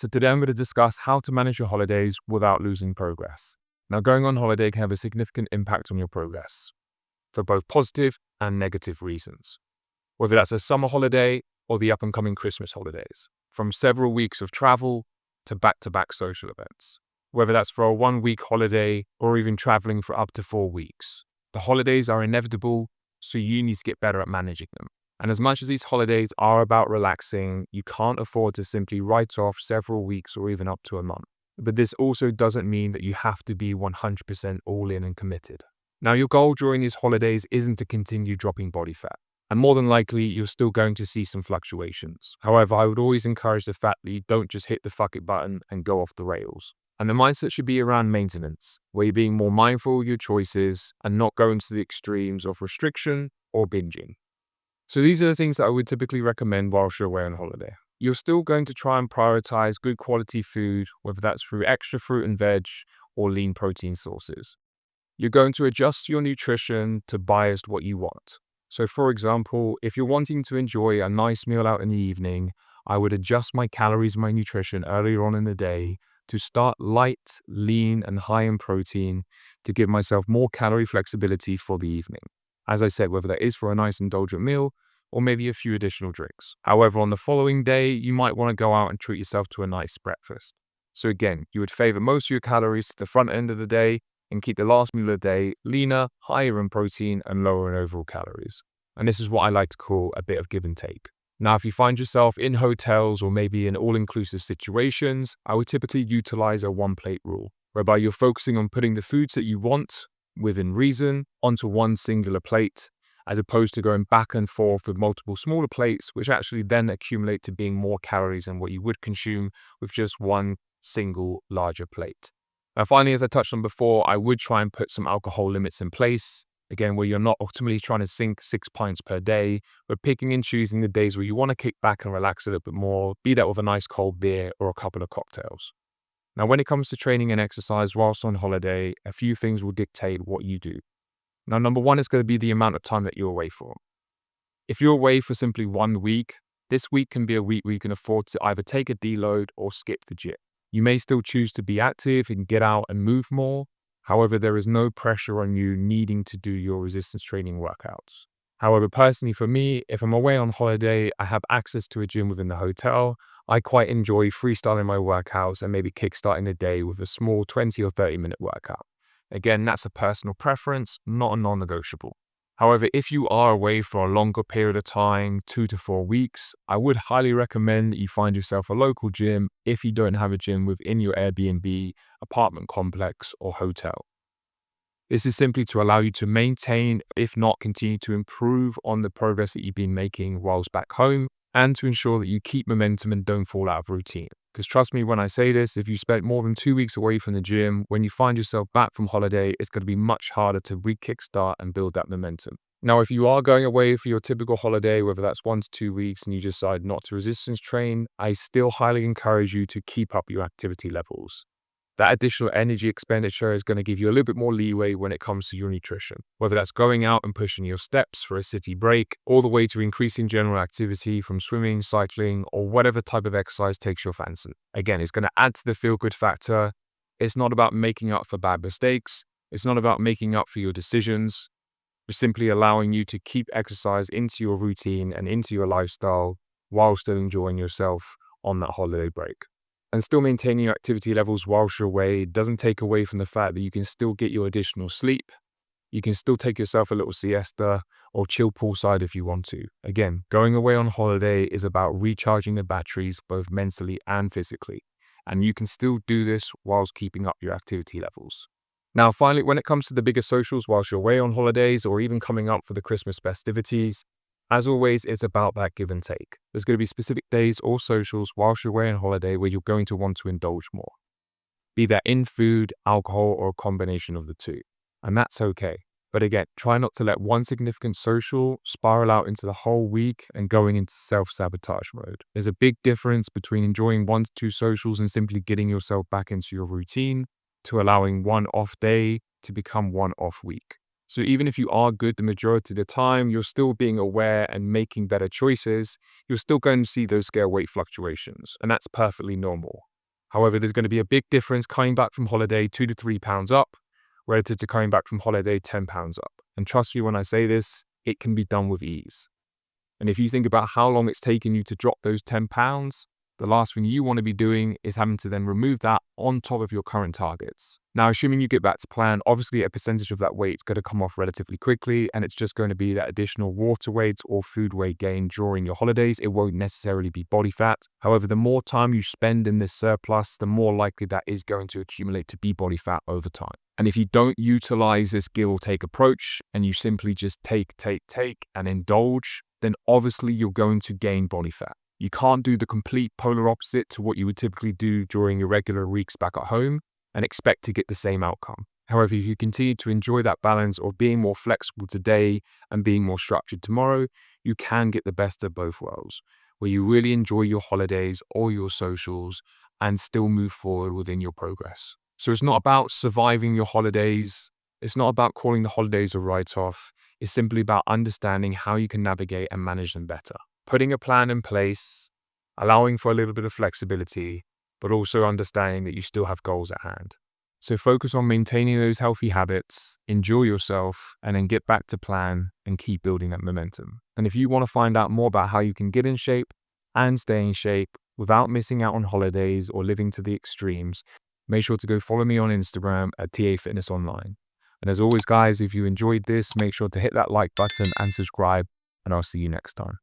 So today I'm going to discuss how to manage your holidays without losing progress. Now, going on holiday can have a significant impact on your progress for both positive and negative reasons, whether that's a summer holiday or the up-and-coming Christmas holidays, from several weeks of travel to back-to-back social events, whether that's for a 1-week holiday or even traveling for up to 4 weeks. The holidays are inevitable, so you need to get better at managing them. And as much as these holidays are about relaxing, you can't afford to simply write off several weeks or even up to a month. But this also doesn't mean that you have to be 100% all in and committed. Now, your goal during these holidays isn't to continue dropping body fat. And more than likely, you're still going to see some fluctuations. However, I would always encourage the fact that you don't just hit the fuck it button and go off the rails. And the mindset should be around maintenance, where you're being more mindful of your choices and not going to the extremes of restriction or binging. So these are the things that I would typically recommend whilst you're away on holiday. You're still going to try and prioritize good quality food, whether that's through extra fruit and veg or lean protein sources. You're going to adjust your nutrition to bias what you want. So for example, if you're wanting to enjoy a nice meal out in the evening, I would adjust my calories and my nutrition earlier on in the day to start light, lean, and high in protein to give myself more calorie flexibility for the evening. As I said, whether that is for a nice indulgent meal or maybe a few additional drinks. However, on the following day, you might want to go out and treat yourself to a nice breakfast. So again, you would favor most of your calories to the front end of the day and keep the last meal of the day leaner, higher in protein, and lower in overall calories. And this is what I like to call a bit of give and take. Now, if you find yourself in hotels or maybe in all-inclusive situations, I would typically utilize a one-plate rule, whereby you're focusing on putting the foods that you want within reason onto one singular plate, as opposed to going back and forth with multiple smaller plates, which actually then accumulate to being more calories than what you would consume with just one single larger plate. Now, finally, as I touched on before, I would try and put some alcohol limits in place, again, where you're not ultimately trying to sink 6 pints per day, but picking and choosing the days where you want to kick back and relax a little bit more, be that with a nice cold beer or a couple of cocktails. Now, when it comes to training and exercise whilst on holiday, a few things will dictate what you do. Now, number one is going to be the amount of time that you're away for. If you're away for simply 1 week, this week can be a week where you can afford to either take a deload or skip the gym. You may still choose to be active and get out and move more. However, there is no pressure on you needing to do your resistance training workouts. However, personally for me, if I'm away on holiday, I have access to a gym within the hotel. I quite enjoy freestyling my workouts and maybe kickstarting the day with a small 20 or 30-minute workout. Again, that's a personal preference, not a non-negotiable. However, if you are away for a longer period of time, 2 to 4 weeks, I would highly recommend that you find yourself a local gym if you don't have a gym within your Airbnb, apartment complex, or hotel. This is simply to allow you to maintain, if not continue to improve on the progress that you've been making whilst back home, and to ensure that you keep momentum and don't fall out of routine. Because trust me when I say this, if you spent more than 2 weeks away from the gym, when you find yourself back from holiday, it's going to be much harder to re-kickstart and build that momentum. Now, if you are going away for your typical holiday, whether that's 1 to 2 weeks and you decide not to resistance train, I still highly encourage you to keep up your activity levels. That additional energy expenditure is going to give you a little bit more leeway when it comes to your nutrition, whether that's going out and pushing your steps for a city break, all the way to increasing general activity from swimming, cycling, or whatever type of exercise takes your fancy. Again, it's going to add to the feel-good factor. It's not about making up for bad mistakes. It's not about making up for your decisions. It's simply allowing you to keep exercise into your routine and into your lifestyle while still enjoying yourself on that holiday break. And still maintaining your activity levels whilst you're away doesn't take away from the fact that you can still get your additional sleep. You can still take yourself a little siesta or chill poolside if you want to. Again, going away on holiday is about recharging the batteries both mentally and physically. And you can still do this whilst keeping up your activity levels. Now, finally, when it comes to the bigger socials whilst you're away on holidays or even coming up for the Christmas festivities, as always, it's about that give and take. There's going to be specific days or socials whilst you're away on holiday where you're going to want to indulge more. Be that in food, alcohol, or a combination of the two. And that's okay. But again, try not to let one significant social spiral out into the whole week and going into self-sabotage mode. There's a big difference between enjoying 1 to 2 socials and simply getting yourself back into your routine to allowing one off day to become one off week. So even if you are good the majority of the time, you're still being aware and making better choices, you're still going to see those scale weight fluctuations, and that's perfectly normal. However, there's going to be a big difference coming back from holiday 2 to 3 pounds up relative to coming back from holiday 10 pounds up. And trust me when I say this, it can be done with ease. And if you think about how long it's taken you to drop those 10 pounds, the last thing you want to be doing is having to then remove that on top of your current targets. Now, assuming you get back to plan, obviously a percentage of that weight is going to come off relatively quickly, and it's just going to be that additional water weight or food weight gain during your holidays. It won't necessarily be body fat. However, the more time you spend in this surplus, the more likely that is going to accumulate to be body fat over time. And if you don't utilize this give or take approach and you simply just take and indulge, then obviously you're going to gain body fat. You can't do the complete polar opposite to what you would typically do during your regular weeks back at home and expect to get the same outcome. However, if you continue to enjoy that balance of being more flexible today and being more structured tomorrow, you can get the best of both worlds, where you really enjoy your holidays or your socials and still move forward within your progress. So it's not about surviving your holidays. It's not about calling the holidays a write-off. It's simply about understanding how you can navigate and manage them better. Putting a plan in place, allowing for a little bit of flexibility, but also understanding that you still have goals at hand. So focus on maintaining those healthy habits, enjoy yourself, and then get back to plan and keep building that momentum. And if you want to find out more about how you can get in shape and stay in shape without missing out on holidays or living to the extremes, make sure to go follow me on Instagram at TA Fitness Online. And as always, guys, if you enjoyed this, make sure to hit that like button and subscribe, and I'll see you next time.